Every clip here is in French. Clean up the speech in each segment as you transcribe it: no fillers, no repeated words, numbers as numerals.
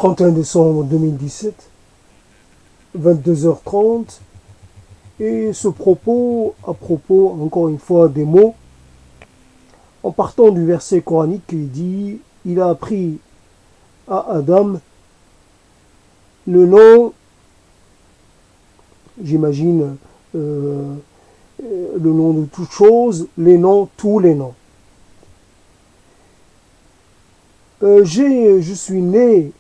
31 décembre 2017, 22h30, et ce propos, à propos, encore une fois, des mots, en partant du verset coranique qui dit « Il a appris à Adam le nom, j'imagine, le nom de toute chose, les noms, tous les noms. » Je suis né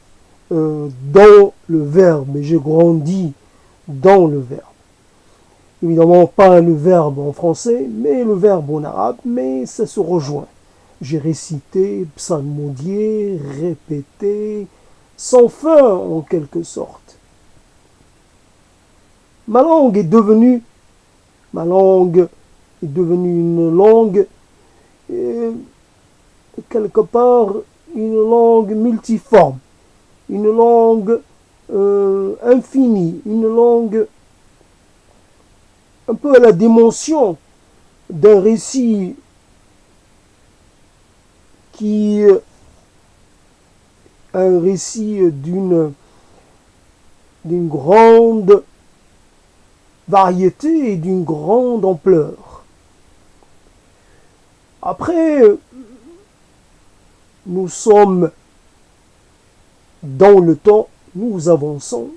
dans le verbe, et j'ai grandi dans le verbe. Évidemment, pas le verbe en français, mais le verbe en arabe, mais ça se rejoint. J'ai récité, psalmodié, répété, sans fin en quelque sorte. Ma langue est devenue une langue, quelque part, une langue multiforme, une langue infinie, une langue un peu à la dimension d'un récit d'une grande variété et d'une grande ampleur. Après, nous sommes dans le temps, nous avançons,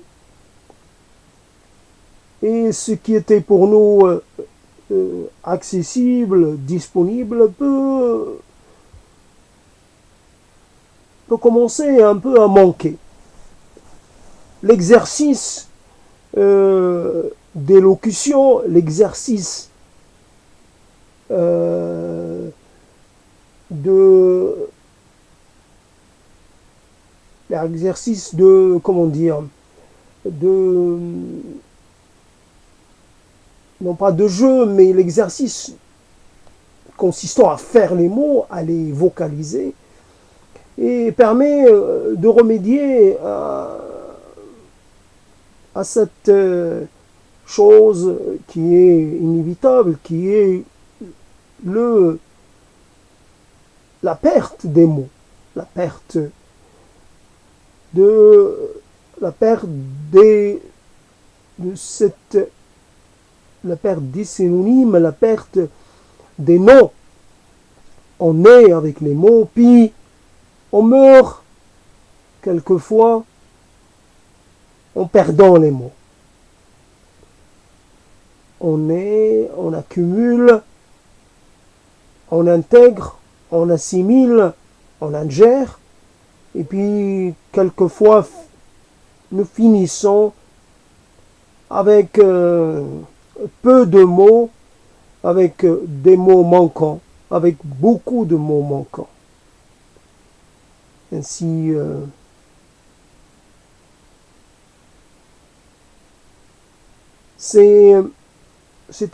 et ce qui était pour nous accessible, disponible, peut commencer un peu à manquer. L'exercice d'élocution, l'exercice de comment dire, non pas de jeu, mais l'exercice consistant à faire les mots, à les vocaliser, et permet de remédier à cette chose qui est inévitable, qui est la perte des mots, la perte des synonymes, la perte des noms. On est avec les mots, puis on meurt quelquefois en perdant les mots. On accumule, on intègre, on assimile, on ingère, et puis quelquefois nous finissons avec peu de mots, avec des mots manquants, avec beaucoup de mots manquants. Ainsi, c'est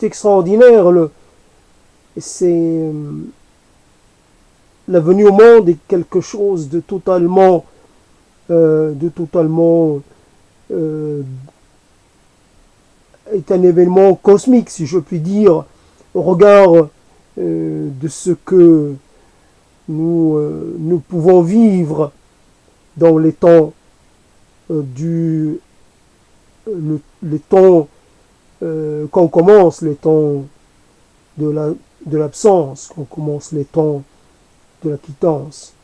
extraordinaire. La venue au monde est quelque chose de totalement est un événement cosmique, si je puis dire, au regard de ce que nous pouvons vivre dans les temps les temps qu'on commence, les temps de l'absence, qu'on commence les temps de la quittance.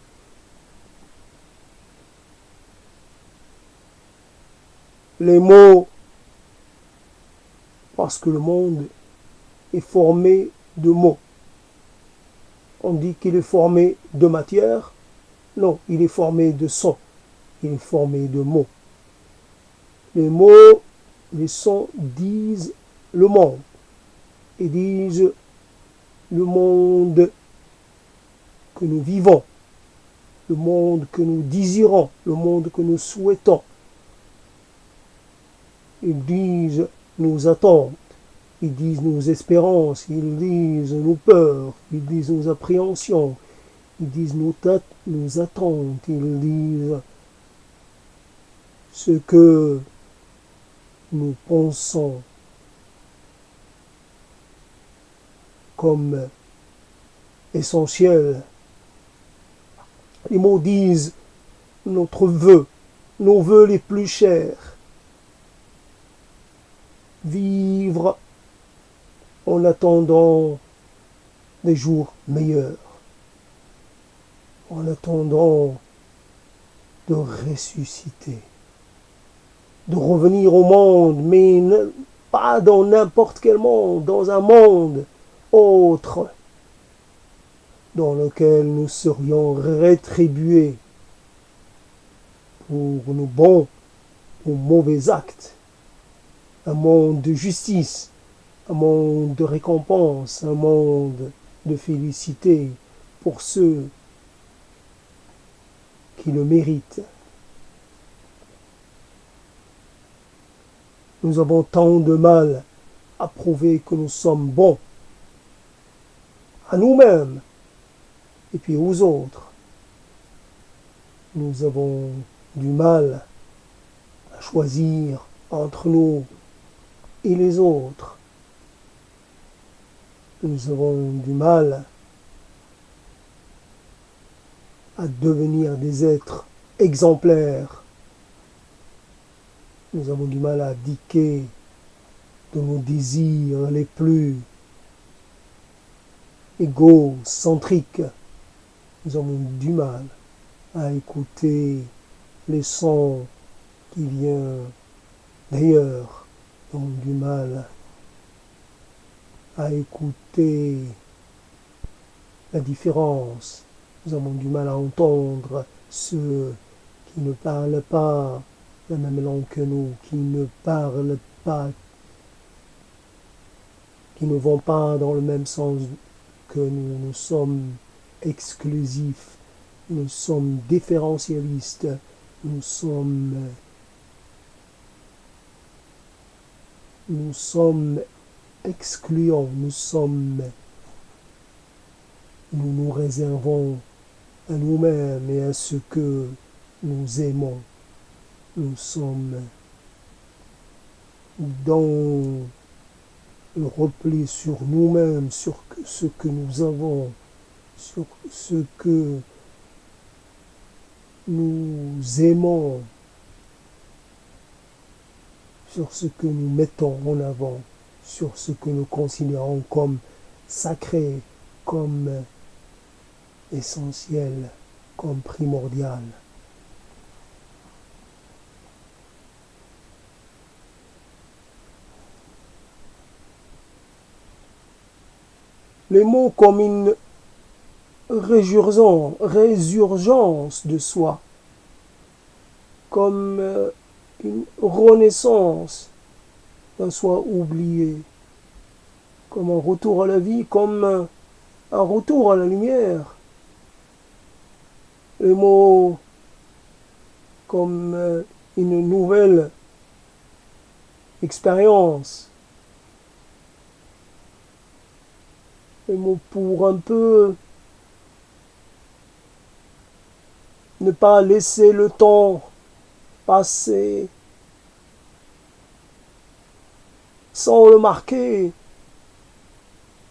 Les mots, parce que le monde est formé de mots. On dit qu'il est formé de matière. Non, il est formé de sons. Il est formé de mots. Les mots, les sons disent le monde. Et disent le monde que nous vivons, le monde que nous désirons, le monde que nous souhaitons. Ils disent nos attentes, ils disent nos espérances, ils disent nos peurs, ils disent nos appréhensions, ils disent nos attentes, ils disent ce que nous pensons comme essentiel. Les mots disent notre vœu, nos vœux les plus chers. Vivre en attendant des jours meilleurs, en attendant de ressusciter, de revenir au monde, mais pas dans n'importe quel monde, dans un monde autre, dans lequel nous serions rétribués pour nos bons ou mauvais actes, un monde de justice, un monde de récompense, un monde de félicité pour ceux qui le méritent. Nous avons tant de mal à prouver que nous sommes bons à nous-mêmes et puis aux autres. Nous avons du mal à choisir entre nous et les autres. Nous avons du mal à devenir des êtres exemplaires. Nous avons du mal à abdiquer de nos désirs les plus égocentriques. Nous avons du mal à écouter les sons qui viennent d'ailleurs. Nous avons du mal à écouter la différence. Nous avons du mal à entendre ceux qui ne parlent pas la même langue que nous, qui ne parlent pas, qui ne vont pas dans le même sens que nous. Nous sommes exclusifs, nous sommes différentialistes, nous sommes excluants, nous nous réservons à nous-mêmes et à ce que nous aimons. Nous sommes dans le repli sur nous-mêmes, sur ce que nous avons, sur ce que nous aimons, sur ce que nous mettons en avant, sur ce que nous considérons comme sacré, comme essentiel, comme primordial. Les mots comme une résurgence de soi, comme une renaissance d'un soi oublié, comme un retour à la vie, comme un retour à la lumière. Les mots comme une nouvelle expérience. Les mots pour un peu ne pas laisser le temps passer sans le marquer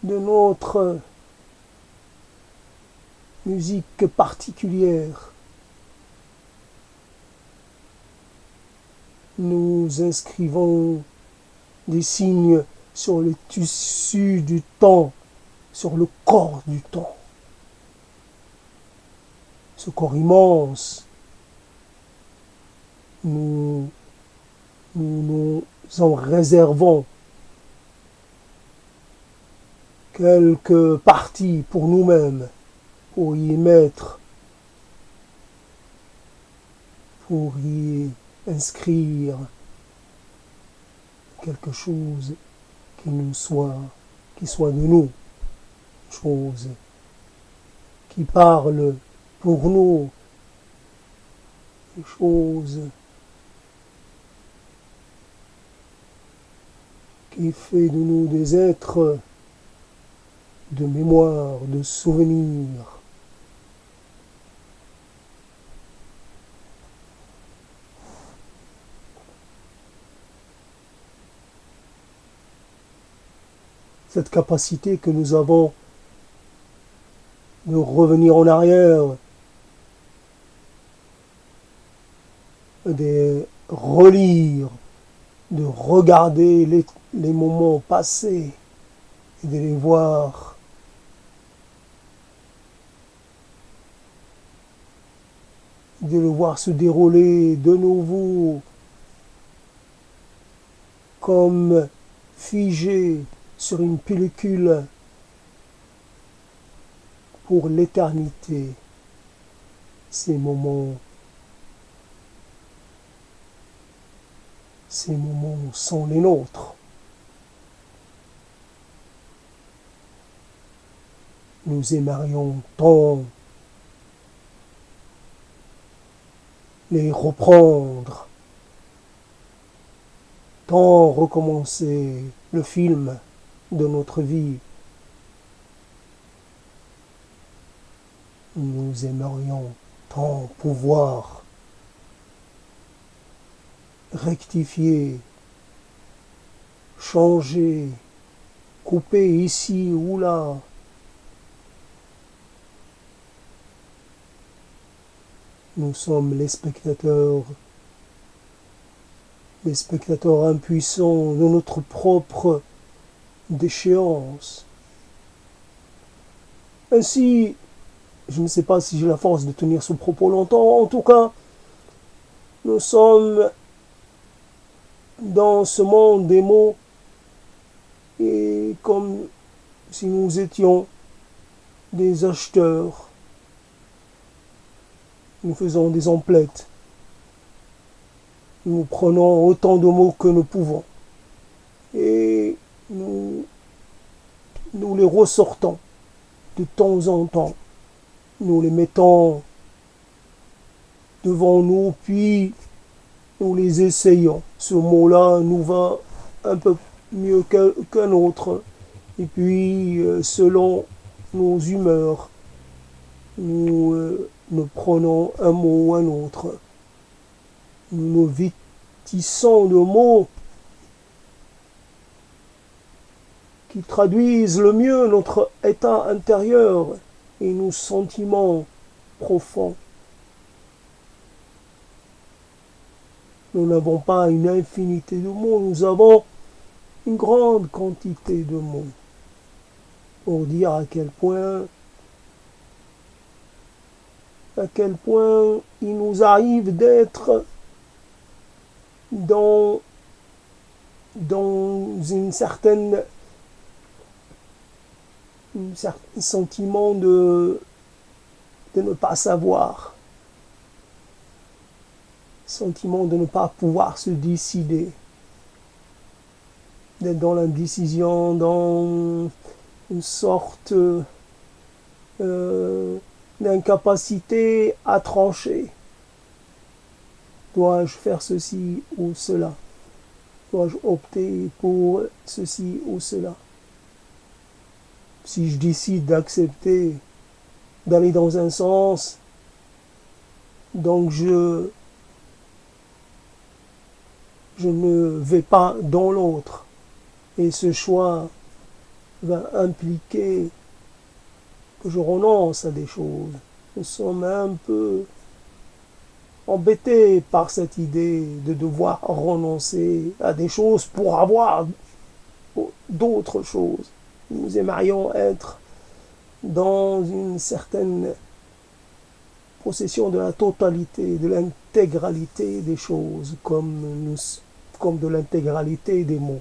de notre musique particulière. Nous inscrivons des signes sur le tissu du temps, sur le corps du temps. Ce corps immense, nous en réservons quelques parties pour nous-mêmes, pour y mettre, pour y inscrire quelque chose qui soit de nous, chose qui parle pour nous, des choses qui fait de nous des êtres de mémoire, de souvenirs. Cette capacité que nous avons de revenir en arrière, de relire, de regarder les moments passés et de les voir se dérouler de nouveau comme figé sur une pellicule pour l'éternité. Ces moments sont les nôtres. Nous aimerions tant les reprendre, tant recommencer le film de notre vie. Nous aimerions tant pouvoir rectifier, changer, couper ici ou là. Nous sommes les spectateurs impuissants de notre propre déchéance. Ainsi, je ne sais pas si j'ai la force de tenir ce propos longtemps, en tout cas, nous sommes dans ce monde des mots et comme si nous étions des acheteurs. Nous faisons des emplettes. Nous prenons autant de mots que nous pouvons. Et nous les ressortons de temps en temps. Nous les mettons devant nous, puis nous les essayons. Ce mot-là nous va un peu mieux qu'un autre. Et puis, selon nos humeurs, nous prenons un mot ou un autre. Nous nous vêtissons de mots qui traduisent le mieux notre état intérieur et nos sentiments profonds. Nous n'avons pas une infinité de mots, nous avons une grande quantité de mots pour dire à quel point il nous arrive d'être dans un certain sentiment de ne pas savoir, sentiment de ne pas pouvoir se décider, d'être dans l'indécision, dans une sorte d'incapacité à trancher. Dois-je faire ceci ou cela? Dois-je opter pour ceci ou cela? Si je décide d'accepter d'aller dans un sens, donc je ne vais pas dans l'autre. Et ce choix va impliquer que je renonce à des choses. Nous sommes un peu embêtés par cette idée de devoir renoncer à des choses pour avoir d'autres choses. Nous aimerions être dans une certaine possession de la totalité, de l'intégralité des choses, comme de l'intégralité des mots.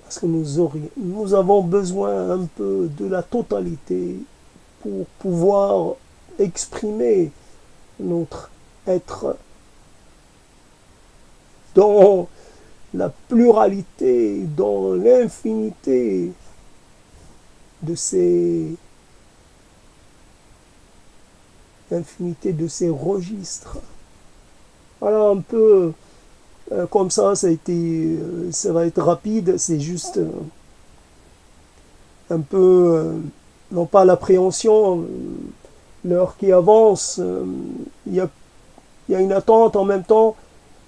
Parce que nous avons besoin un peu de la totalité pour pouvoir exprimer notre être dans la pluralité, dans l'infinité de ces registres. Voilà un peu comme ça va être rapide, c'est juste un peu, non pas l'appréhension, l'heure qui avance, il y a une attente en même temps,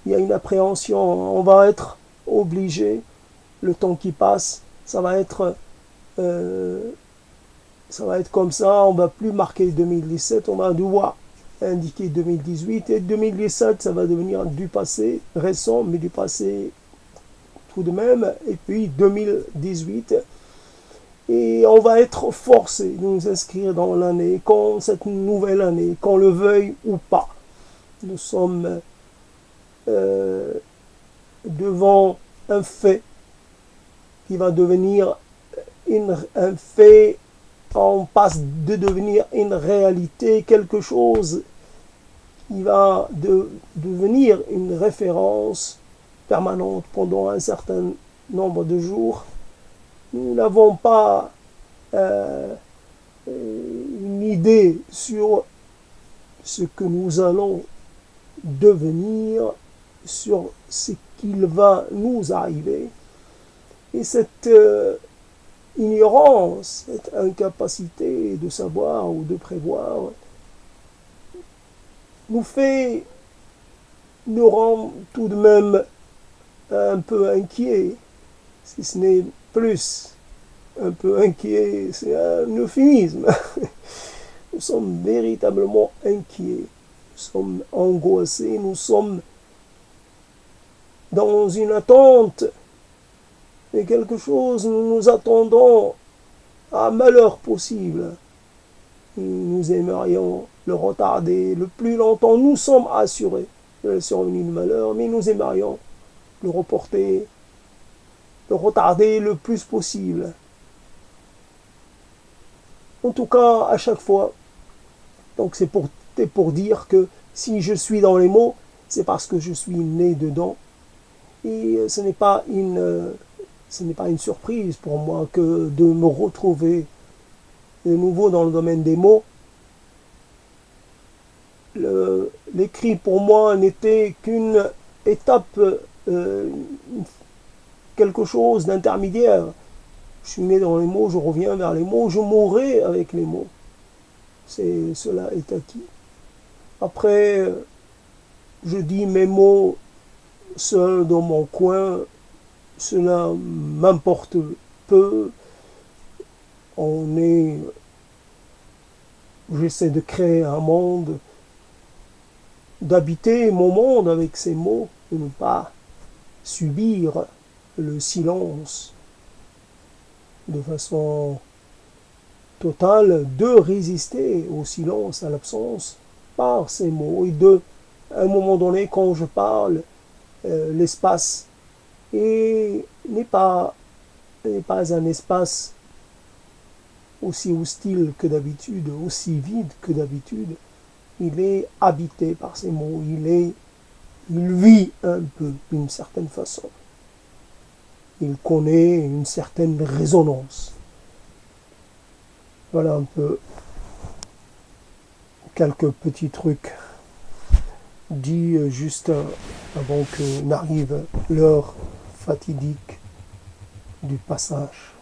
il y a une appréhension, on va être obligé, le temps qui passe, ça va être comme ça, on va plus marquer 2017, on va devoir indiqué 2018 et 2017, ça va devenir du passé récent, mais du passé tout de même. Et puis 2018, et on va être forcé de nous inscrire dans l'année, quand cette nouvelle année, qu'on le veuille ou pas. Nous sommes devant un fait qui va devenir un fait, on passe de devenir une réalité, quelque chose qui va devenir une référence permanente pendant un certain nombre de jours. Nous n'avons pas une idée sur ce que nous allons devenir, sur ce qu'il va nous arriver. Et cette ignorance, cette incapacité de savoir ou de prévoir nous rend tout de même un peu inquiets, si ce n'est plus. Un peu inquiet, c'est un euphémisme. Nous sommes véritablement inquiets, nous sommes angoissés, nous sommes dans une attente de quelque chose, nous attendons à malheur possible. Nous aimerions le retarder le plus longtemps. Nous sommes assurés de la survenue du malheur, mais nous aimerions le reporter, le retarder le plus possible. En tout cas, à chaque fois. Donc c'est pour dire que si je suis dans les mots, c'est parce que je suis né dedans. Et ce n'est pas une surprise pour moi que de me retrouver de nouveau dans le domaine des mots. L'écrit pour moi n'était qu'une étape, quelque chose d'intermédiaire. Je suis né dans les mots, je reviens vers les mots, je mourrai avec les mots. Cela est acquis. Après, je dis mes mots seul dans mon coin, cela m'importe peu. J'essaie de créer un monde, d'habiter mon monde avec ces mots, de ne pas subir le silence de façon totale, de résister au silence, à l'absence, par ces mots. Et à un moment donné, quand je parle, l'espace n'est pas un espace aussi hostile que d'habitude, aussi vide que d'habitude. Il est habité par ces mots, il vit un peu d'une certaine façon. Il connaît une certaine résonance. Voilà un peu quelques petits trucs dits juste avant que n'arrive l'heure fatidique du passage.